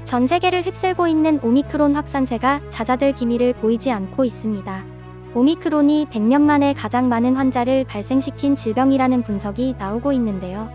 전 세계를 휩쓸고 있는 오미크론 확산세가 잦아들 기미를 보이지 않고 있습니다. 오미크론이 100년 만에 가장 많은 환자를 발생시킨 질병이라는 분석이 나오고 있는데요.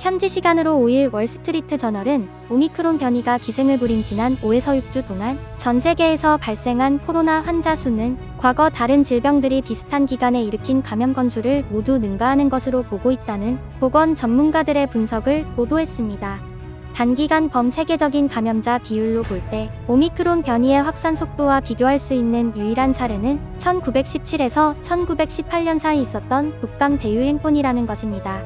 현지 시간으로 5일 월스트리트 저널은 오미크론 변이가 기승을 부린 지난 5에서 6주 동안 전 세계에서 발생한 코로나 환자 수는 과거 다른 질병들이 비슷한 기간에 일으킨 감염 건수를 모두 능가하는 것으로 보고 있다는 보건 전문가들의 분석을 보도했습니다. 단기간 범세계적인 감염자 비율로 볼 때 오미크론 변이의 확산 속도와 비교할 수 있는 유일한 사례는 1917에서 1918년 사이 있었던 독감 대유행뿐이라는 것입니다.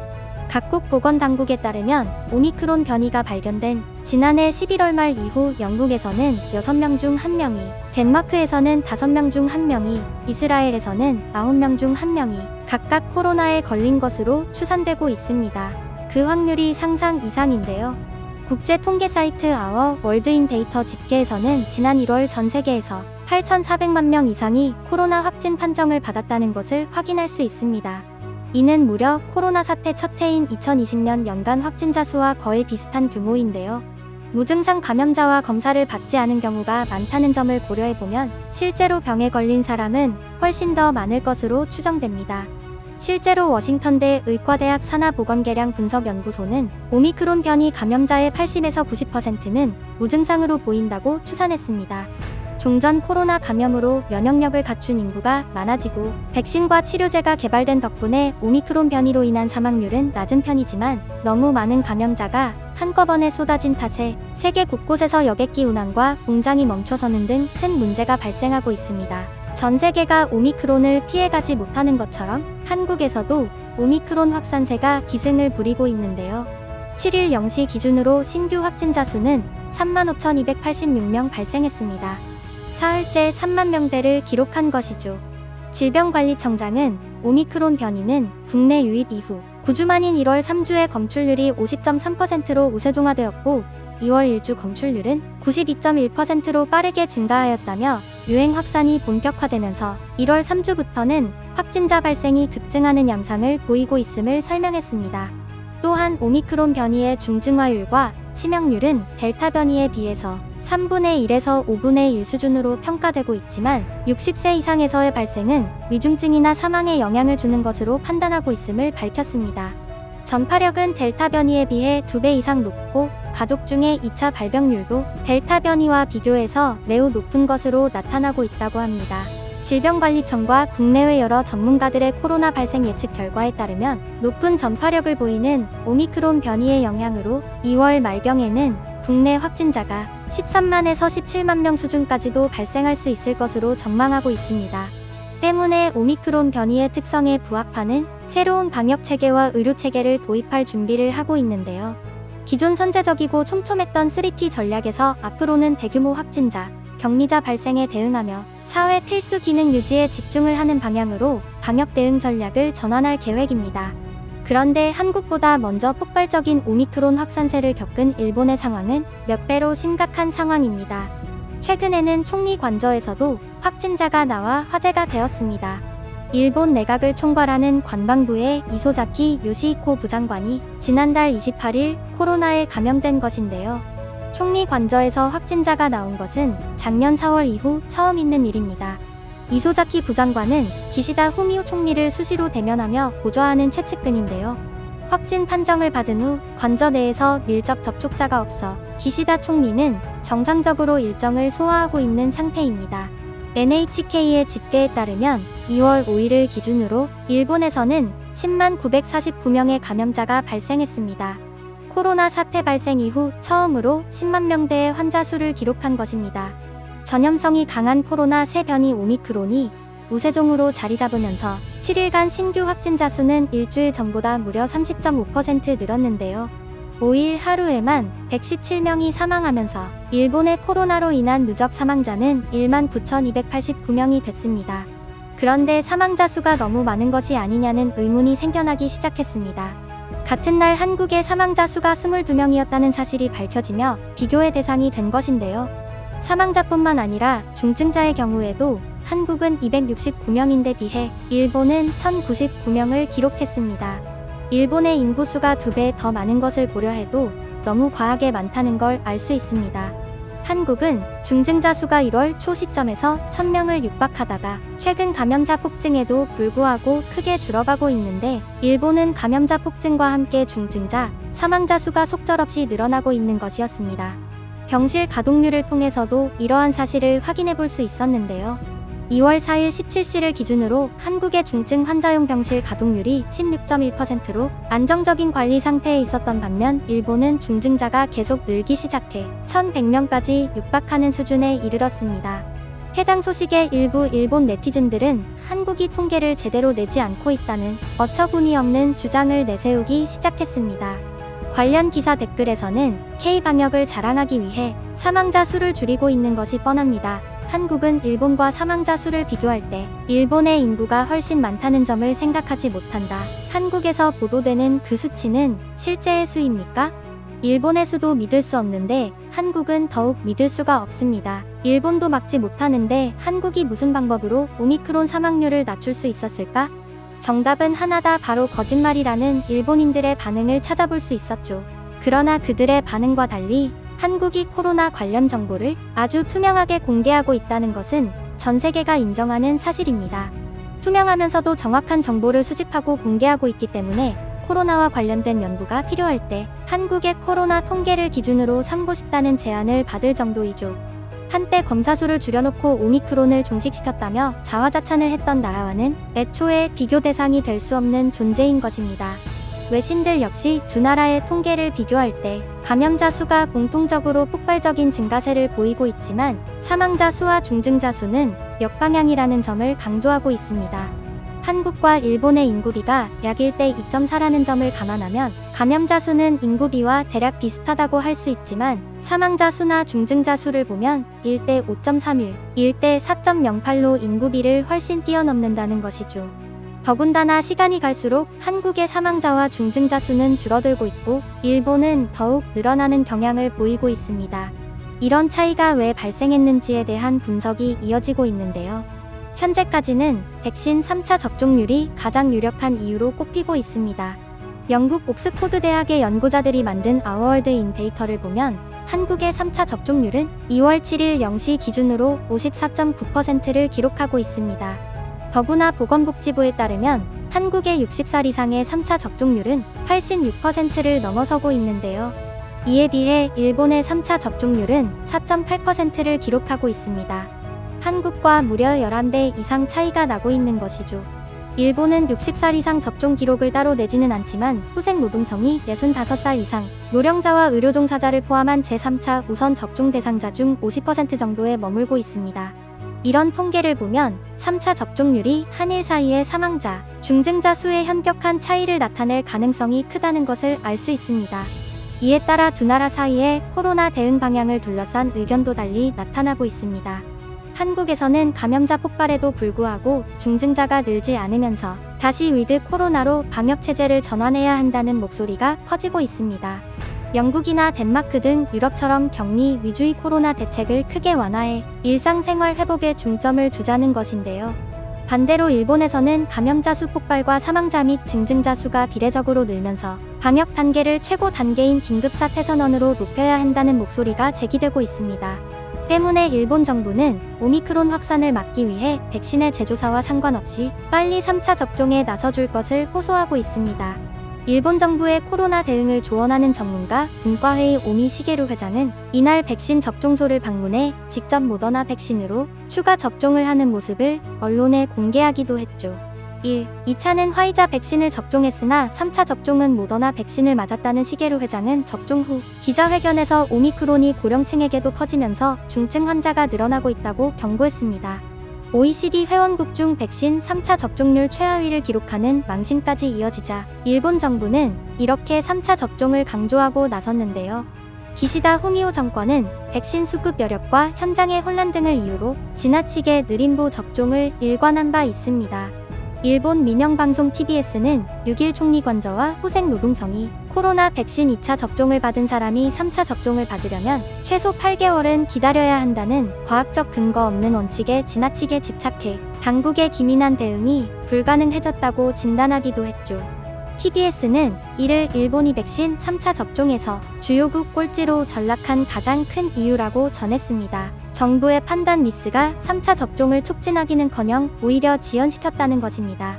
각국 보건당국에 따르면 오미크론 변이가 발견된 지난해 11월 말 이후 영국에서는 6명 중 1명이, 덴마크에서는 5명 중 1명이, 이스라엘에서는 9명 중 1명이 각각 코로나에 걸린 것으로 추산되고 있습니다. 그 확률이 상상 이상인데요. 국제 통계 사이트 아워 월드인 데이터 집계에서는 지난 1월 전 세계에서 8,400만 명 이상이 코로나 확진 판정을 받았다는 것을 확인할 수 있습니다. 이는 무려 코로나 사태 첫 해인 2020년 연간 확진자 수와 거의 비슷한 규모인데요. 무증상 감염자와 검사를 받지 않은 경우가 많다는 점을 고려해보면 실제로 병에 걸린 사람은 훨씬 더 많을 것으로 추정됩니다. 실제로 워싱턴대 의과대학 산하보건계량 분석연구소는 오미크론 변이 감염자의 80에서 90%는 무증상으로 보인다고 추산했습니다. 종전 코로나 감염으로 면역력을 갖춘 인구가 많아지고 백신과 치료제가 개발된 덕분에 오미크론 변이로 인한 사망률은 낮은 편이지만 너무 많은 감염자가 한꺼번에 쏟아진 탓에 세계 곳곳에서 여객기 운항과 공장이 멈춰서는 등 큰 문제가 발생하고 있습니다. 전 세계가 오미크론을 피해가지 못하는 것처럼 한국에서도 오미크론 확산세가 기승을 부리고 있는데요. 7일 0시 기준으로 신규 확진자 수는 35,286명 발생했습니다. 사흘째 3만 명대를 기록한 것이죠. 질병관리청장은 오미크론 변이는 국내 유입 이후 9주 만인 1월 3주의 검출률이 50.3%로 우세종화되었고 2월 1주 검출률은 92.1%로 빠르게 증가하였다며 유행 확산이 본격화되면서 1월 3주부터는 확진자 발생이 급증하는 양상을 보이고 있음을 설명했습니다. 또한 오미크론 변이의 중증화율과 치명률은 델타 변이에 비해서 3분의 1에서 5분의 1 수준으로 평가되고 있지만 60세 이상에서의 발생은 위중증이나 사망에 영향을 주는 것으로 판단하고 있음을 밝혔습니다. 전파력은 델타 변이에 비해 2배 이상 높고 가족 중에 2차 발병률도 델타 변이와 비교해서 매우 높은 것으로 나타나고 있다고 합니다. 질병관리청과 국내외 여러 전문가들의 코로나 발생 예측 결과에 따르면 높은 전파력을 보이는 오미크론 변이의 영향으로 2월 말경에는 국내 확진자가 13만에서 17만 명 수준까지도 발생할 수 있을 것으로 전망하고 있습니다. 때문에 오미크론 변이의 특성에 부합하는 새로운 방역 체계와 의료 체계를 도입할 준비를 하고 있는데요. 기존 선제적이고 촘촘했던 3T 전략에서 앞으로는 대규모 확진자, 격리자 발생에 대응하며 사회 필수 기능 유지에 집중을 하는 방향으로 방역 대응 전략을 전환할 계획입니다. 그런데 한국보다 먼저 폭발적인 오미크론 확산세를 겪은 일본의 상황은 몇 배로 심각한 상황입니다. 최근에는 총리 관저에서도 확진자가 나와 화제가 되었습니다. 일본 내각을 총괄하는 관방부의 이소자키 요시히코 부장관이 지난달 28일 코로나에 감염된 것인데요. 총리 관저에서 확진자가 나온 것은 작년 4월 이후 처음 있는 일입니다. 이소자키 부장관은 기시다 후미오 총리를 수시로 대면하며 보좌하는 최측근인데요. 확진 판정을 받은 후 관저 내에서 밀접 접촉자가 없어 기시다 총리는 정상적으로 일정을 소화하고 있는 상태입니다. NHK의 집계에 따르면 2월 5일을 기준으로 일본에서는 10만 949명의 감염자가 발생했습니다. 코로나 사태 발생 이후 처음으로 10만 명대의 환자 수를 기록한 것입니다. 전염성이 강한 코로나 새 변이 오미크론이 우세종으로 자리 잡으면서 7일간 신규 확진자 수는 일주일 전보다 무려 30.5% 늘었는데요. 5일 하루에만 117명이 사망하면서 일본의 코로나로 인한 누적 사망자는 1만 9,289명이 됐습니다. 그런데 사망자 수가 너무 많은 것이 아니냐는 의문이 생겨나기 시작했습니다. 같은 날 한국의 사망자 수가 22명이었다는 사실이 밝혀지며 비교의 대상이 된 것인데요. 사망자뿐만 아니라 중증자의 경우에도 한국은 269명인데 비해 일본은 1,099명을 기록했습니다. 일본의 인구수가 2배 더 많은 것을 고려해도 너무 과하게 많다는 걸 알 수 있습니다. 한국은 중증자 수가 1월 초 시점에서 1000명을 육박하다가 최근 감염자 폭증에도 불구하고 크게 줄어가고 있는데, 일본은 감염자 폭증과 함께 중증자, 사망자 수가 속절없이 늘어나고 있는 것이었습니다. 병실 가동률을 통해서도 이러한 사실을 확인해 볼 수 있었는데요. 2월 4일 17시를 기준으로 한국의 중증 환자용 병실 가동률이 16.1%로 안정적인 관리 상태에 있었던 반면, 일본은 중증자가 계속 늘기 시작해 1100명까지 육박하는 수준에 이르렀습니다. 해당 소식에 일부 일본 네티즌들은 한국이 통계를 제대로 내지 않고 있다는 어처구니 없는 주장을 내세우기 시작했습니다. 관련 기사 댓글에서는 K-방역을 자랑하기 위해 사망자 수를 줄이고 있는 것이 뻔합니다. 한국은 일본과 사망자 수를 비교할 때 일본의 인구가 훨씬 많다는 점을 생각하지 못한다. 한국에서 보도되는 그 수치는 실제의 수입니까? 일본의 수도 믿을 수 없는데 한국은 더욱 믿을 수가 없습니다. 일본도 막지 못하는데 한국이 무슨 방법으로 오미크론 사망률을 낮출 수 있었을까? 정답은 하나다. 바로 거짓말이라는 일본인들의 반응을 찾아볼 수 있었죠. 그러나 그들의 반응과 달리 한국이 코로나 관련 정보를 아주 투명하게 공개하고 있다는 것은 전 세계가 인정하는 사실입니다. 투명하면서도 정확한 정보를 수집하고 공개하고 있기 때문에 코로나와 관련된 연구가 필요할 때 한국의 코로나 통계를 기준으로 삼고 싶다는 제안을 받을 정도이죠. 한때 검사수를 줄여놓고 오미크론을 종식시켰다며 자화자찬을 했던 나라와는 애초에 비교 대상이 될 수 없는 존재인 것입니다. 외신들 역시 두 나라의 통계를 비교할 때 감염자 수가 공통적으로 폭발적인 증가세를 보이고 있지만 사망자 수와 중증자 수는 역방향이라는 점을 강조하고 있습니다. 한국과 일본의 인구비가 약 1대 2.4라는 점을 감안하면 감염자 수는 인구비와 대략 비슷하다고 할 수 있지만 사망자 수나 중증자 수를 보면 1대 5.31, 1대 4.08로 인구비를 훨씬 뛰어넘는다는 것이죠. 더군다나 시간이 갈수록 한국의 사망자와 중증자 수는 줄어들고 있고 일본은 더욱 늘어나는 경향을 보이고 있습니다. 이런 차이가 왜 발생했는지에 대한 분석이 이어지고 있는데요. 현재까지는 백신 3차 접종률이 가장 유력한 이유로 꼽히고 있습니다. 영국 옥스포드 대학의 연구자들이 만든 아워월드인 데이터를 보면 한국의 3차 접종률은 2월 7일 0시 기준으로 54.9%를 기록하고 있습니다. 더구나 보건복지부에 따르면 한국의 60살 이상의 3차 접종률은 86%를 넘어서고 있는데요. 이에 비해 일본의 3차 접종률은 4.8%를 기록하고 있습니다. 한국과 무려 11배 이상 차이가 나고 있는 것이죠. 일본은 60살 이상 접종 기록을 따로 내지는 않지만 후생 노동성이 65살 이상, 노령자와 의료종사자를 포함한 제3차 우선 접종 대상자 중 50% 정도에 머물고 있습니다. 이런 통계를 보면 3차 접종률이 한일 사이의 사망자, 중증자 수의 현격한 차이를 나타낼 가능성이 크다는 것을 알 수 있습니다. 이에 따라 두 나라 사이의 코로나 대응 방향을 둘러싼 의견도 달리 나타나고 있습니다. 한국에서는 감염자 폭발에도 불구하고 중증자가 늘지 않으면서 다시 위드 코로나로 방역체제를 전환해야 한다는 목소리가 커지고 있습니다. 영국이나 덴마크 등 유럽처럼 격리 위주의 코로나 대책을 크게 완화해 일상생활 회복에 중점을 두자는 것인데요. 반대로 일본에서는 감염자 수 폭발과 사망자 및 증증자 수가 비례적으로 늘면서 방역 단계를 최고 단계인 긴급사태 선언으로 높여야 한다는 목소리가 제기되고 있습니다. 때문에 일본 정부는 오미크론 확산을 막기 위해 백신의 제조사와 상관없이 빨리 3차 접종에 나서줄 것을 호소하고 있습니다. 일본 정부의 코로나 대응을 조언하는 전문가 분과회의 오미 시게루 회장은 이날 백신 접종소를 방문해 직접 모더나 백신으로 추가 접종을 하는 모습을 언론에 공개하기도 했죠. 1. 2차는 화이자 백신을 접종했으나 3차 접종은 모더나 백신을 맞았다는 시게루 회장은 접종 후 기자회견에서 오미크론이 고령층에게도 퍼지면서 중증 환자가 늘어나고 있다고 경고했습니다. OECD 회원국 중 백신 3차 접종률 최하위를 기록하는 망신까지 이어지자 일본 정부는 이렇게 3차 접종을 강조하고 나섰는데요. 기시다 후미오 정권은 백신 수급 여력과 현장의 혼란 등을 이유로 지나치게 느린 접종을 일관한 바 있습니다. 일본 민영방송 TBS는 6일 총리 관저와 후생 노동성이 코로나 백신 2차 접종을 받은 사람이 3차 접종을 받으려면 최소 8개월은 기다려야 한다는 과학적 근거 없는 원칙에 지나치게 집착해 당국의 기민한 대응이 불가능해졌다고 진단하기도 했죠. TBS는 이를 일본이 백신 3차 접종에서 주요국 꼴찌로 전락한 가장 큰 이유라고 전했습니다. 정부의 판단 미스가 3차 접종을 촉진하기는커녕 오히려 지연시켰다는 것입니다.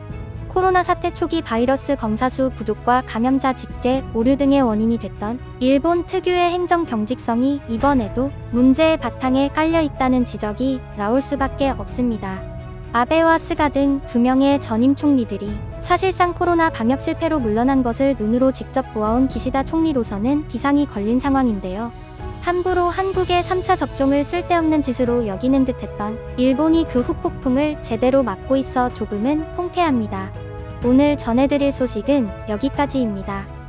코로나 사태 초기 바이러스 검사 수 부족과 감염자 집계 오류 등의 원인이 됐던 일본 특유의 행정 경직성이 이번에도 문제의 바탕에 깔려 있다는 지적이 나올 수밖에 없습니다. 아베와 스가 등 2명의 전임 총리들이 사실상 코로나 방역 실패로 물러난 것을 눈으로 직접 보아온 기시다 총리로서는 비상이 걸린 상황인데요. 함부로 한국의 3차 접종을 쓸데없는 짓으로 여기는 듯했던 일본이 그 후폭풍을 제대로 막고 있어 조금은 통쾌합니다. 오늘 전해드릴 소식은 여기까지입니다.